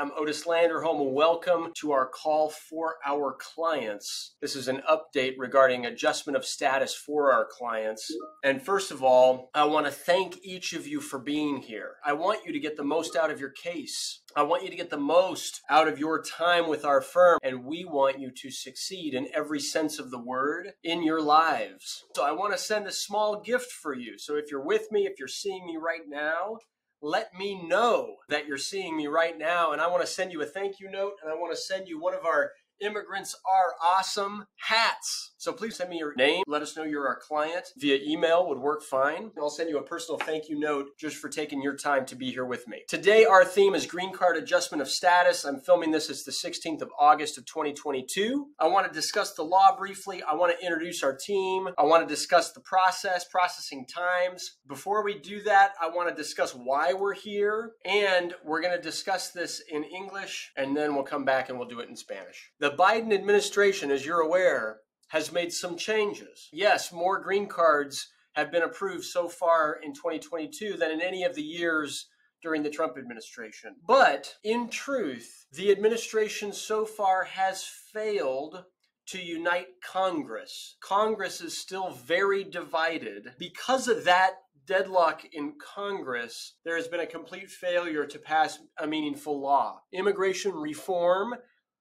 I'm Otis Landerholm, and welcome to our call for our clients. This is an update regarding adjustment of status for our clients. And first of all, I want to thank each of you for being here. I want you to get the most out of your case. I want you to get the most out of your time with our firm, and we want you to succeed in every sense of the word in your lives. So I want to send a small gift for you. So if you're with me, if you're seeing me right now, let me know that you're seeing me right now, and I want to send you a thank you note, and I want to send you one of our Immigrants Are Awesome hats. So please send me your name. Let us know you're our client. Via email would work fine. I'll send you a personal thank you note just for taking your time to be here with me. Today, our theme is green card adjustment of status. I'm filming this. It's the 16th of August of 2022. I want to discuss the law briefly. I want to introduce our team. I want to discuss the process, processing times. Before we do that, I want to discuss why we're here. And we're going to discuss this in English, and then we'll come back and we'll do it in Spanish. The Biden administration, as you're aware, has made some changes. Yes, more green cards have been approved so far in 2022 than in any of the years during the Trump administration. But in truth, the administration so far has failed to unite Congress. Congress is still very divided. Because of that deadlock in Congress, there has been a complete failure to pass a meaningful law. Immigration reform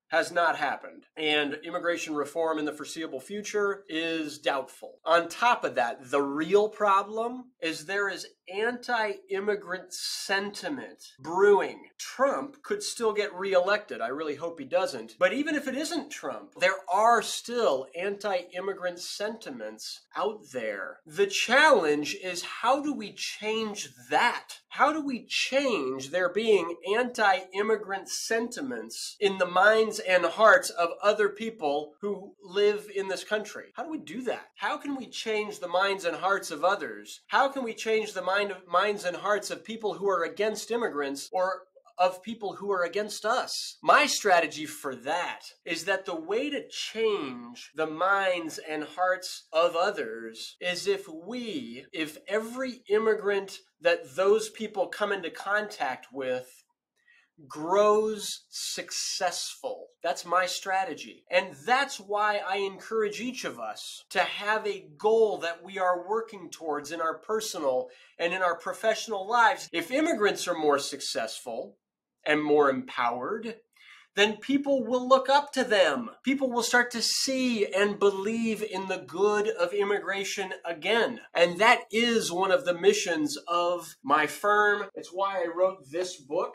has not happened, and immigration reform in the foreseeable future is doubtful. On top of that, the real problem is there is anti-immigrant sentiment brewing. Trump could still get reelected. I really hope he doesn't. But even if it isn't Trump, there are still anti-immigrant sentiments out there. The challenge is, how do we change that? How do we change there being anti-immigrant sentiments in the minds and hearts of other people who live in this country? How do we do that? How can we change the minds and hearts of others? How can we change the minds and hearts of people who are against immigrants or of people who are against us? My strategy for that is that the way to change the minds and hearts of others is if every immigrant that those people come into contact with grows successful. That's my strategy. And that's why I encourage each of us to have a goal that we are working towards in our personal and in our professional lives. If immigrants are more successful and more empowered, then people will look up to them. People will start to see and believe in the good of immigration again. And that is one of the missions of my firm. It's why I wrote this book,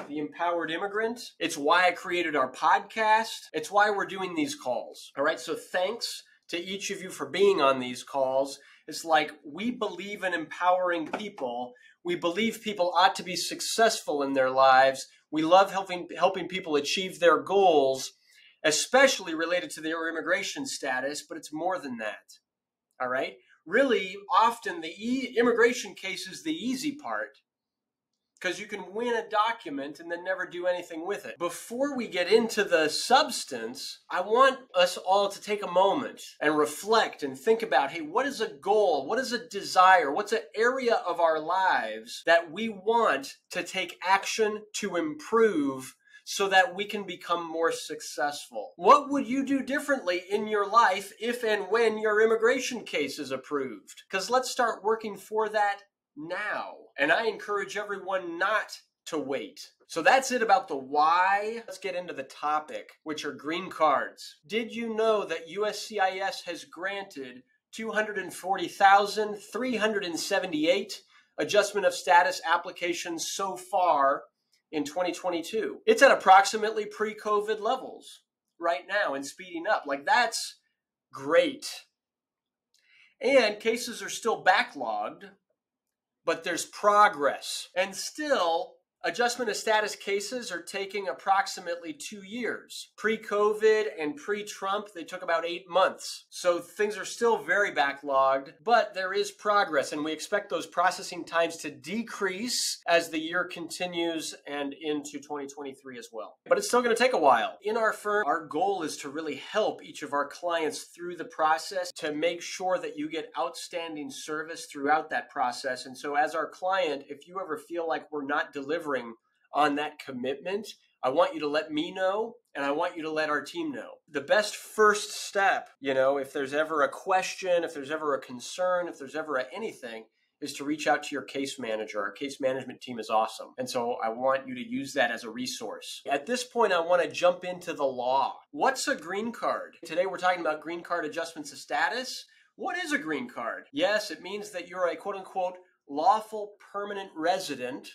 The Empowered Immigrant. It's why I created our podcast. It's why we're doing these calls. All right, so thanks to each of you for being on these calls. It's like we believe in empowering people. We believe people ought to be successful in their lives. We love helping people achieve their goals, especially related to their immigration status, but it's more than that. All right? Really, often the immigration case is the easy part, because you can win a document and then never do anything with it. Before we get into the substance, I want us all to take a moment and reflect and think about, hey, what is a goal? What is a desire? What's an area of our lives that we want to take action to improve so that we can become more successful? What would you do differently in your life if and when your immigration case is approved? Because let's start working for that now. And I encourage everyone not to wait. So that's it about the why. Let's get into the topic, which are green cards. Did you know that USCIS has granted 240,378 adjustment of status applications so far in 2022? It's at approximately pre-COVID levels right now and speeding up. Like, that's great. And cases are still backlogged, but there's progress. And still, adjustment of status cases are taking approximately 2 years. Pre-COVID and pre-Trump, they took about 8 months. So things are still very backlogged, but there is progress, and we expect those processing times to decrease as the year continues and into 2023 as well. But it's still going to take a while. In our firm, our goal is to really help each of our clients through the process to make sure that you get outstanding service throughout that process. And so as our client, if you ever feel like we're not delivering on that commitment, I want you to let me know, and I want you to let our team know. The best first step, if there's ever a question, if there's ever a concern, if there's ever anything, is to reach out to your case manager. Our case management team is awesome. And so I want you to use that as a resource. At this point, I want to jump into the law. What's a green card? Today, we're talking about green card adjustments of status. What is a green card? Yes, it means that you're a quote unquote lawful permanent resident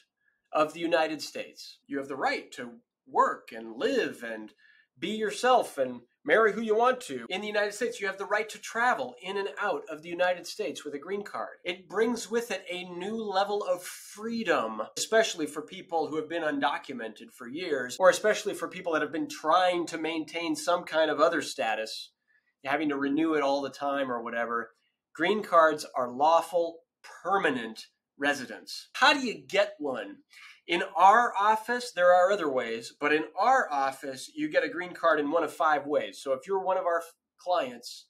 of the United States. You have the right to work and live and be yourself and marry who you want to. In the United States, you have the right to travel in and out of the United States with a green card. It brings with it a new level of freedom, especially for people who have been undocumented for years, or especially for people that have been trying to maintain some kind of other status, having to renew it all the time or whatever. Green cards are lawful permanent residents. How do you get one? In our office, there are other ways, but in our office, you get a green card in one of 5 ways. So if you're one of our clients,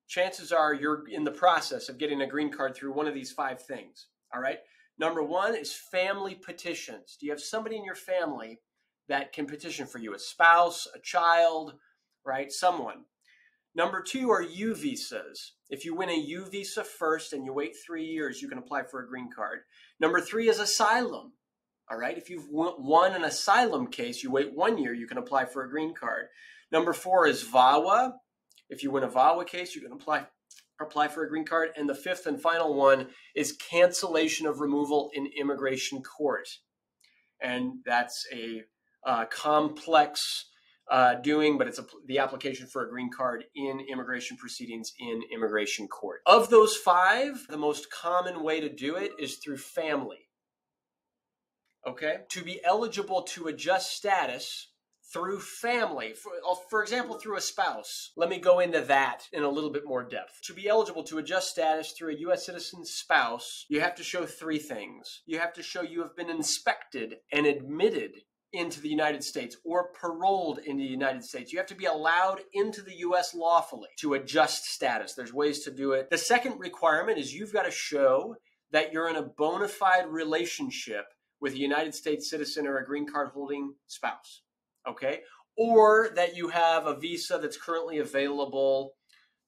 chances are you're in the process of getting a green card through one of these 5 things, all right? Number 1 is family petitions. Do you have somebody in your family that can petition for you? A spouse, a child, right? Someone. Number 2 are U visas. If you win a U visa first and you wait 3 years, you can apply for a green card. Number 3 is asylum. All right, if you've won an asylum case, you wait 1 year, you can apply for a green card. Number 4 is VAWA. If you win a VAWA case, you can apply for a green card. And the 5th and final one is cancellation of removal in immigration court. And that's a complex doing, but it's the application for a green card in immigration proceedings in immigration court. Of those 5, the most common way to do it is through family. Okay, to be eligible to adjust status through family, for example, through a spouse. Let me go into that in a little bit more depth. To be eligible to adjust status through a U.S. citizen spouse, you have to show 3 things. You have to show you have been inspected and admitted into the United States or paroled into the United States. You have to be allowed into the U.S. lawfully to adjust status. There's ways to do it. The second requirement is you've got to show that you're in a bona fide relationship with a United States citizen or a green card holding spouse, okay? Or that you have a visa that's currently available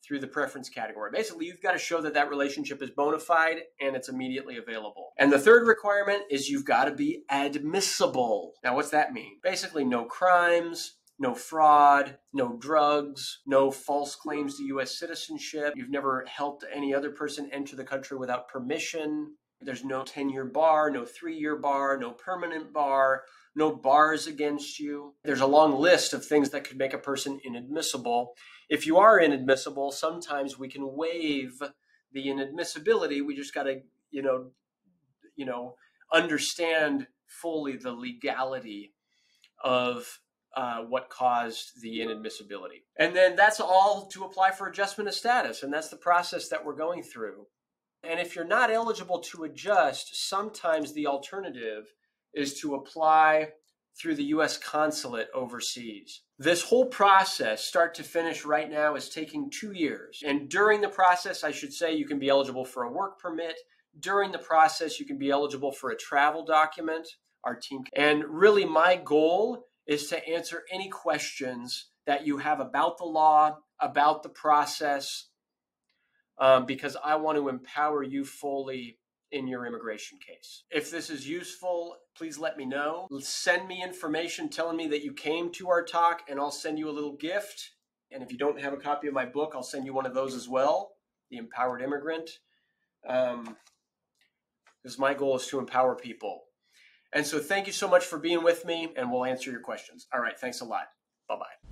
through the preference category. Basically, you've got to show that that relationship is bona fide and it's immediately available. And the third requirement is you've got to be admissible. Now, what's that mean? Basically, no crimes, no fraud, no drugs, no false claims to U.S. citizenship. You've never helped any other person enter the country without permission. There's no 10-year bar, no 3-year bar, no permanent bar, no bars against you. There's a long list of things that could make a person inadmissible. If you are inadmissible, sometimes we can waive the inadmissibility. We just got to, understand fully the legality of what caused the inadmissibility. And then that's all to apply for adjustment of status. And that's the process that we're going through. And if you're not eligible to adjust, sometimes the alternative is to apply through the U.S. consulate overseas. This whole process, start to finish right now, is taking 2 years. And during the process, I should say, you can be eligible for a work permit. During the process, you can be eligible for a travel document. And really, my goal is to answer any questions that you have about the law, about the process, because I want to empower you fully in your immigration case. If this is useful, please let me know. Send me information telling me that you came to our talk, and I'll send you a little gift. And if you don't have a copy of my book, I'll send you one of those as well, The Empowered Immigrant. Because my goal is to empower people. And so thank you so much for being with me, and we'll answer your questions. All right, thanks a lot. Bye-bye.